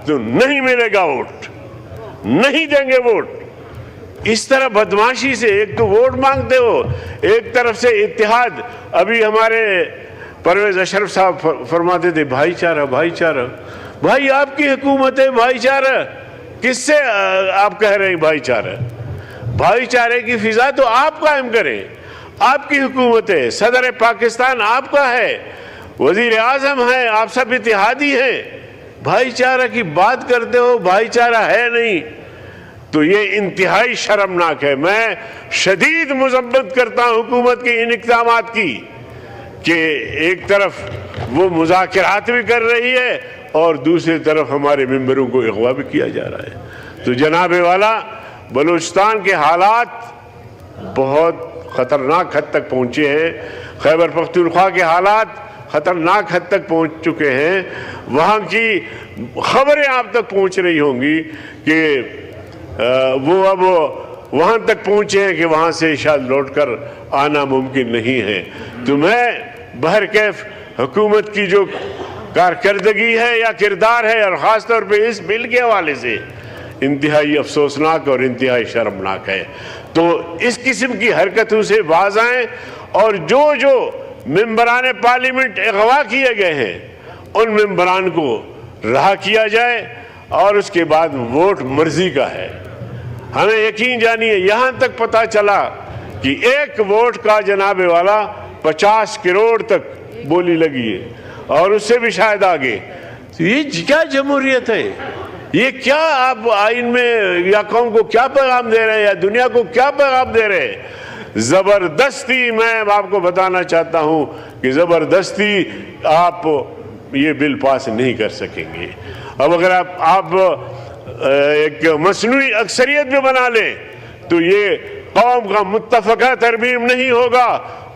تو نہیں ملے گا ووٹ، نہیں دیں گے ووٹ۔ اس طرح بدماشی سے ایک تو ووٹ مانگتے ہو، ایک طرف سے اتحاد۔ ابھی ہمارے پرویز اشرف صاحب فرماتے تھے بھائی چارہ بھائی چارہ۔ بھائی آپ کی حکومت ہے، بھائی چارہ کس سے آپ کہہ رہے ہیں بھائی چارہ؟ بھائی چارے کی فضا تو آپ قائم کریں، آپ کی حکومت ہے، صدر پاکستان آپ کا ہے، وزیر اعظم ہے، آپ سب اتحادی ہیں، بھائی چارہ کی بات کرتے ہو، بھائی چارہ ہے نہیں، تو یہ انتہائی شرمناک ہے۔ میں شدید مذمت کرتا ہوں حکومت کے ان اقدامات کی کہ ایک طرف وہ مذاکرات بھی کر رہی ہے اور دوسری طرف ہمارے ممبروں کو اغوا بھی کیا جا رہا ہے۔ تو جناب والا، بلوچستان کے حالات بہت خطرناک حد تک پہنچے ہیں، خیبر پختونخوا کے حالات خطرناک حد تک پہنچ چکے ہیں۔ وہاں کی خبریں آپ تک پہنچ رہی ہوں گی کہ وہ اب وہاں تک پہنچے ہیں کہ وہاں سے شاید لوٹ کر آنا ممکن نہیں ہے۔ تو میں بہرکیف حکومت کی جو کارکردگی ہے یا کردار ہے، اور خاص طور پہ اس بل کے حوالے سے، انتہائی افسوسناک اور انتہائی شرمناک ہے۔ تو اس قسم کی حرکتوں سے باز آئیں، اور جو ممبران پارلیمنٹ اغوا کیے گئے ہیں ان ممبران کو رہا کیا جائے، اور اس کے بعد ووٹ مرضی کا ہے۔ ہمیں یقین جانیے، یہاں تک پتہ چلا کہ ایک ووٹ کا جناب والا 50 کروڑ تک بولی لگی ہے، اور اس سے بھی شاید آگے۔ تو یہ کیا جمہوریت ہے؟ یہ کیا آپ آئین میں یا قوم کو کیا پیغام دے رہے ہیں، یا دنیا کو کیا پیغام دے رہے ہیں؟ زبردستی، میں آپ کو بتانا چاہتا ہوں کہ زبردستی آپ یہ بل پاس نہیں کر سکیں گے۔ اب اگر آپ ایک مصنوعی اکثریت بھی بنا لیں تو یہ قوم کا متفقہ ترمیم نہیں ہوگا،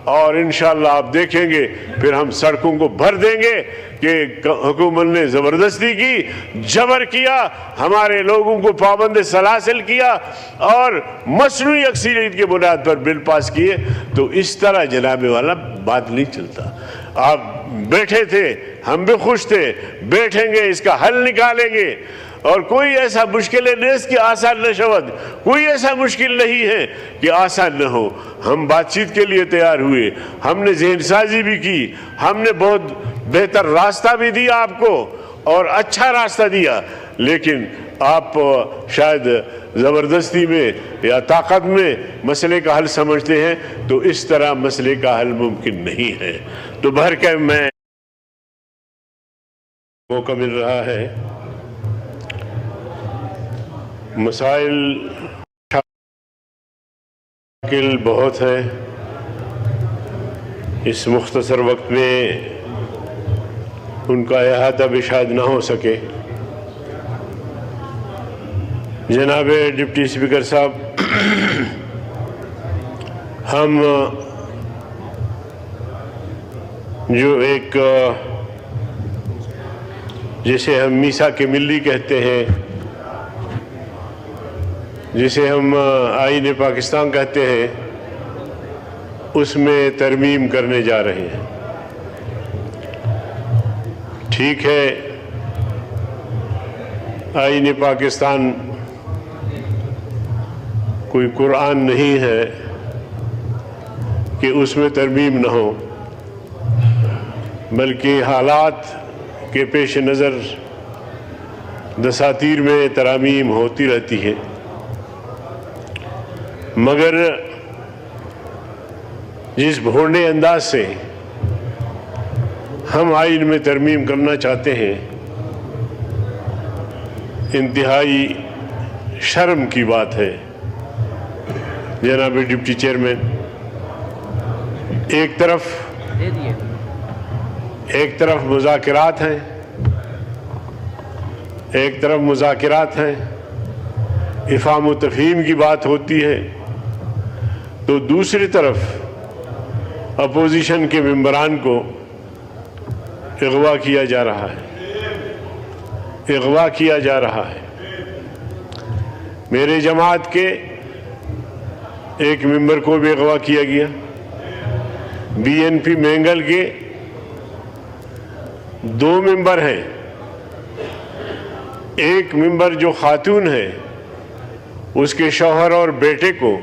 اور انشاءاللہ آپ دیکھیں گے پھر ہم سڑکوں کو بھر دیں گے کہ حکومت نے زبردستی کی، جبر کیا، ہمارے لوگوں کو پابند سلاسل کیا، اور مصنوعی اکثریت کے بنیاد پر بل پاس کیے۔ تو اس طرح جناب والا بات نہیں چلتا۔ آپ بیٹھے تھے، ہم بھی خوش تھے، بیٹھیں گے، اس کا حل نکالیں گے، اور کوئی ایسا مشکل نہیں کہ آسان نہ شود، کوئی ایسا مشکل نہیں ہے کہ آسان نہ ہو۔ ہم بات چیت کے لیے تیار ہوئے، ہم نے ذہن سازی بھی کی، ہم نے بہت بہتر راستہ بھی دیا آپ کو، اور اچھا راستہ دیا، لیکن آپ شاید زبردستی میں یا طاقت میں مسئلے کا حل سمجھتے ہیں، تو اس طرح مسئلے کا حل ممکن نہیں ہے۔ تو بہرکیف میں موقع مل رہا ہے، مسائل بہت ہیں، اس مختصر وقت میں ان کا احاطہ بھی شاید نہ ہو سکے۔ جناب ڈپٹی اسپیکر صاحب، ہم جو ایک جسے ہم میثاق ملی کہتے ہیں، جسے ہم آئین پاکستان کہتے ہیں، اس میں ترمیم کرنے جا رہے ہیں۔ ٹھیک ہے، آئین پاکستان کوئی قرآن نہیں ہے کہ اس میں ترمیم نہ ہو، بلکہ حالات کے پیش نظر دساتیر میں ترامیم ہوتی رہتی ہے، مگر جس بھونڈے انداز سے ہم آئین میں ترمیم کرنا چاہتے ہیں، انتہائی شرم کی بات ہے۔ جناب ڈپٹی چیئرمین، ایک طرف مذاکرات ہیں، افہام و تفہیم کی بات ہوتی ہے، تو دوسری طرف اپوزیشن کے ممبران کو اغوا کیا جا رہا ہے۔ میرے جماعت کے ایک ممبر کو بھی اغوا کیا گیا، بی این پی مینگل کے 2 ممبر ہیں، ایک ممبر جو خاتون ہے اس کے شوہر اور بیٹے کو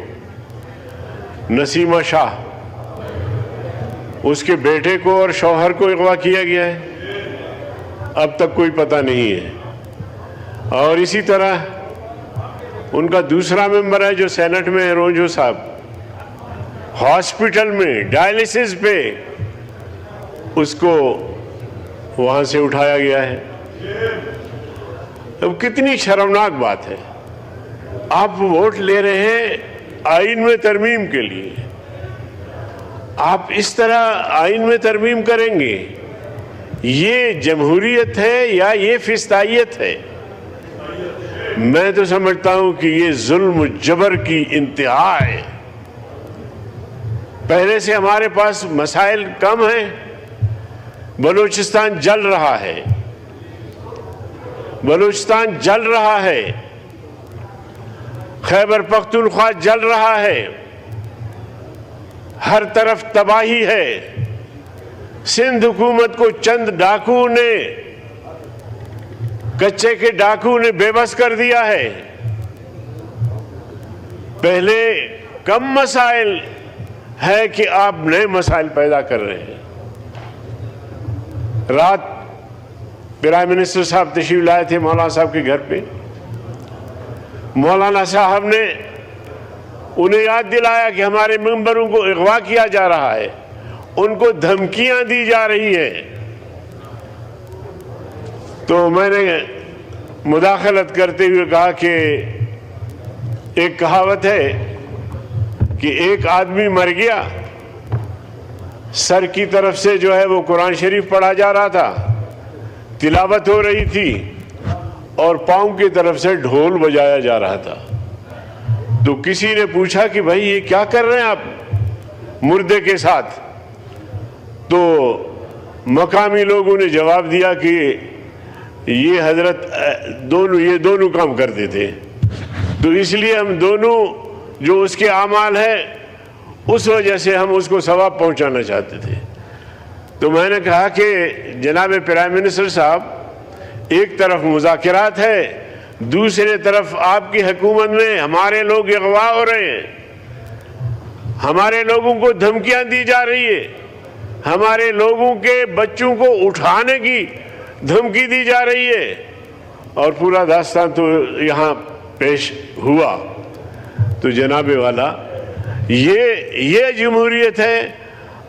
نسیمہ شاہ، اس کے بیٹے کو اور شوہر کو اغوا کیا گیا ہے، اب تک کوئی پتہ نہیں ہے۔ اور اسی طرح ان کا دوسرا ممبر ہے جو سینٹ میں ہے، رونجھو صاحب، ہاسپٹل میں ڈائلسس پہ اس کو وہاں سے اٹھایا گیا ہے۔ اب کتنی شرمناک بات ہے، آپ ووٹ لے رہے ہیں آئین میں ترمیم کے لیے، آپ اس طرح آئین میں ترمیم کریں گے؟ یہ جمہوریت ہے یا یہ فسطائیت ہے؟ میں تو سمجھتا ہوں کہ یہ ظلم و جبر کی انتہا ہے۔ پہلے سے ہمارے پاس مسائل کم ہیں، بلوچستان جل رہا ہے، بلوچستان جل رہا ہے، خیبر پختونخوا جل رہا ہے، ہر طرف تباہی ہے۔ سندھ حکومت کو چند ڈاکو نے، کچے کے ڈاکو نے بے بس کر دیا ہے۔ پہلے کم مسائل ہے کہ آپ نئے مسائل پیدا کر رہے ہیں۔ رات پرائم منسٹر صاحب تشریف لائے تھے مولانا صاحب کے گھر پہ، مولانا صاحب نے انہیں یاد دلایا کہ ہمارے ممبروں کو اغوا کیا جا رہا ہے، ان کو دھمکیاں دی جا رہی ہیں۔ تو میں نے مداخلت کرتے ہوئے کہا کہ ایک کہاوت ہے کہ ایک آدمی مر گیا، سر کی طرف سے جو ہے وہ قرآن شریف پڑھا جا رہا تھا، تلاوت ہو رہی تھی، اور پاؤں کی طرف سے ڈھول بجایا جا رہا تھا۔ تو کسی نے پوچھا کہ بھائی یہ کیا کر رہے ہیں آپ مردے کے ساتھ؟ تو مقامی لوگوں نے جواب دیا کہ یہ حضرت یہ دونوں کام کرتے تھے، تو اس لیے ہم دونوں جو اس کے اعمال ہیں اس وجہ سے ہم اس کو ثواب پہنچانا چاہتے تھے۔ تو میں نے کہا کہ جناب پرائم منسٹر صاحب، ایک طرف مذاکرات ہے، دوسرے طرف آپ کی حکومت میں ہمارے لوگ اغوا ہو رہے ہیں، ہمارے لوگوں کو دھمکیاں دی جا رہی ہے، ہمارے لوگوں کے بچوں کو اٹھانے کی دھمکی دی جا رہی ہے، اور پورا داستان تو یہاں پیش ہوا۔ تو جناب والا، یہ جمہوریت ہے،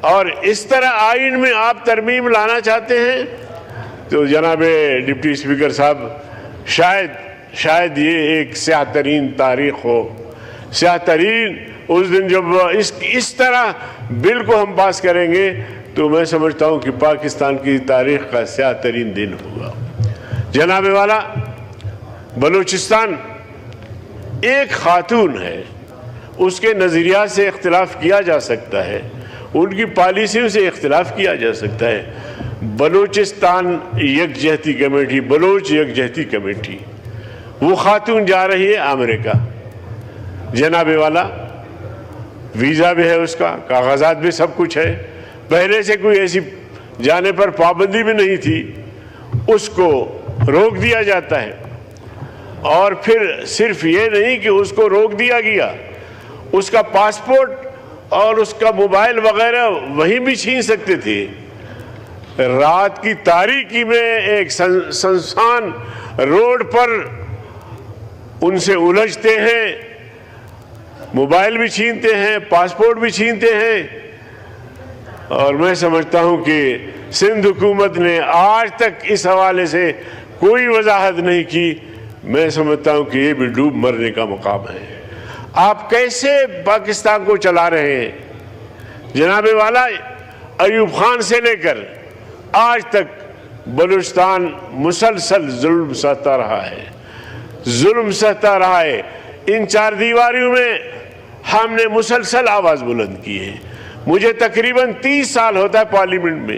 اور اس طرح آئین میں آپ ترمیم لانا چاہتے ہیں؟ تو جناب ڈپٹی اسپیکر صاحب، شاید یہ ایک سیاہ ترین تاریخ ہو، سیاہ ترین اس دن جب اس طرح بل کو ہم پاس کریں گے، تو میں سمجھتا ہوں کہ پاکستان کی تاریخ کا سیاہ ترین دن ہوگا۔ جناب والا، بلوچستان ایک خاتون ہے، اس کے نظریات سے اختلاف کیا جا سکتا ہے، ان کی پالیسیوں سے اختلاف کیا جا سکتا ہے۔ بلوچستان یکجہتی کمیٹی، بلوچ یکجہتی کمیٹی، وہ خاتون جا رہی ہے امریکہ۔ جناب والا، ویزا بھی ہے اس کا، کاغذات بھی سب کچھ ہے، پہلے سے کوئی ایسی جانے پر پابندی بھی نہیں تھی، اس کو روک دیا جاتا ہے۔ اور پھر صرف یہ نہیں کہ اس کو روک دیا گیا، اس کا پاسپورٹ اور اس کا موبائل وغیرہ وہیں بھی چھین سکتے تھے۔ رات کی تاریکی میں ایک سنسان روڈ پر ان سے الجھتے ہیں، موبائل بھی چھینتے ہیں، پاسپورٹ بھی چھینتے ہیں۔ اور میں سمجھتا ہوں کہ سندھ حکومت نے آج تک اس حوالے سے کوئی وضاحت نہیں کی۔ میں سمجھتا ہوں کہ یہ بھی ڈوب مرنے کا مقام ہے۔ آپ کیسے پاکستان کو چلا رہے ہیں؟ جناب والا، ایوب خان سے لے کر آج تک بلوچستان مسلسل ظلم سہتا رہا ہے، ظلم سہتا رہا ہے۔ ان چار دیواریوں میں ہم نے مسلسل آواز بلند کی ہے۔ مجھے تقریباً 30 سال ہوتا ہے پارلیمنٹ میں،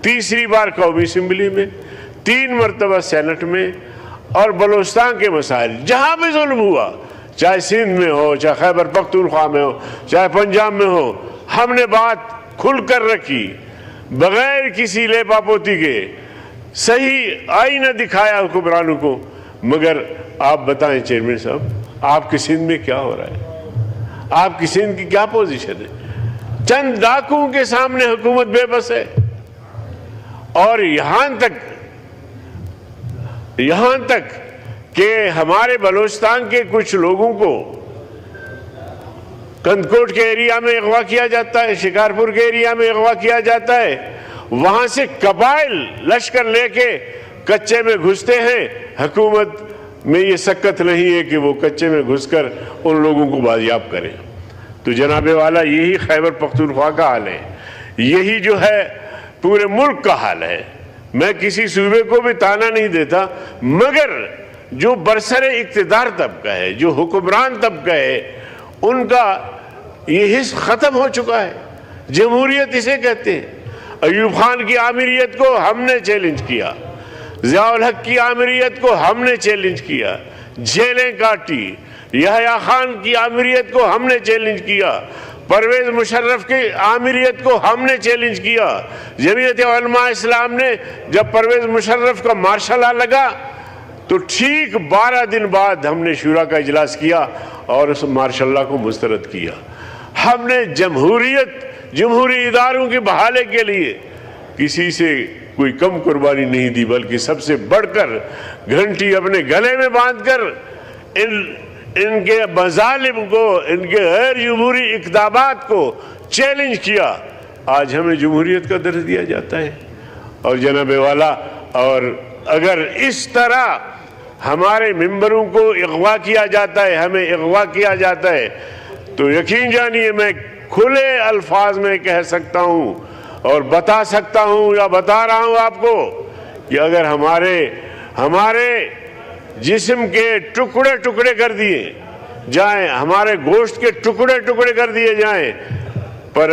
تیسری بار قومی اسمبلی میں، 3 مرتبہ سینٹ میں، اور بلوچستان کے مسائل جہاں بھی ظلم ہوا، چاہے سندھ میں ہو، چاہے خیبر پختونخوا میں ہو، چاہے پنجاب میں ہو، ہم نے بات کھل کر رکھی بغیر کسی لیپا پوتی کے۔ صحیح آئینہ دکھایا حکمرانوں کو، مگر آپ بتائیں چیئرمین صاحب، آپ کی سندھ میں کیا ہو رہا ہے؟ آپ کی سندھ کی کیا پوزیشن ہے؟ چند ڈاکوؤں کے سامنے حکومت بے بس ہے، اور یہاں تک کہ ہمارے بلوچستان کے کچھ لوگوں کو کندکوٹ کے ایریا میں اغوا کیا جاتا ہے، شکارپور کے ایریا میں اغوا کیا جاتا ہے، وہاں سے قبائل لشکر لے کے کچے میں گھستے ہیں، حکومت میں یہ سکت نہیں ہے کہ وہ کچے میں گھس کر ان لوگوں کو بازیاب کریں۔ تو جناب والا یہی خیبر پختونخوا کا حال ہے، یہی جو ہے پورے ملک کا حال ہے۔ میں کسی صوبے کو بھی تانا نہیں دیتا، مگر جو برسر اقتدار طبقہ ہے، جو حکمران طبقہ ہے، ان کا یہ حص ختم ہو چکا ہے۔ جمہوریت اسے کہتے ہیں۔ ایوب خان کی آمریت کو ہم نے چیلنج کیا، ضیاء الحق کی آمریت کو ہم نے چیلنج کیا، جیلیں کاٹی، یحییٰ خان کی آمریت کو ہم نے چیلنج کیا، پرویز مشرف کی آمریت کو ہم نے چیلنج کیا۔ جمعیت علماء اسلام نے جب پرویز مشرف کا مارشل لا لگا تو ٹھیک 12 دن بعد ہم نے شورا کا اجلاس کیا اور اس مارشل لا کو مسترد کیا۔ ہم نے جمہوری اداروں کی بحالی کے لیے کسی سے کوئی کم قربانی نہیں دی، بلکہ سب سے بڑھ کر گھنٹی اپنے گلے میں باندھ کر ان کے مظالم کو، ان کے غیر جمہوری اقدامات کو چیلنج کیا۔ آج ہمیں جمہوریت کا درس دیا جاتا ہے۔ اور جناب والا، اور اگر اس طرح ہمارے ممبروں کو اغوا کیا جاتا ہے، ہمیں اغوا کیا جاتا ہے، تو یقین جانیے میں کھلے الفاظ میں کہہ سکتا ہوں اور بتا سکتا ہوں یا بتا رہا ہوں آپ کو کہ اگر ہمارے جسم کے ٹکڑے ٹکڑے کر دیے جائیں، ہمارے گوشت کے ٹکڑے ٹکڑے کر دیے جائیں، پر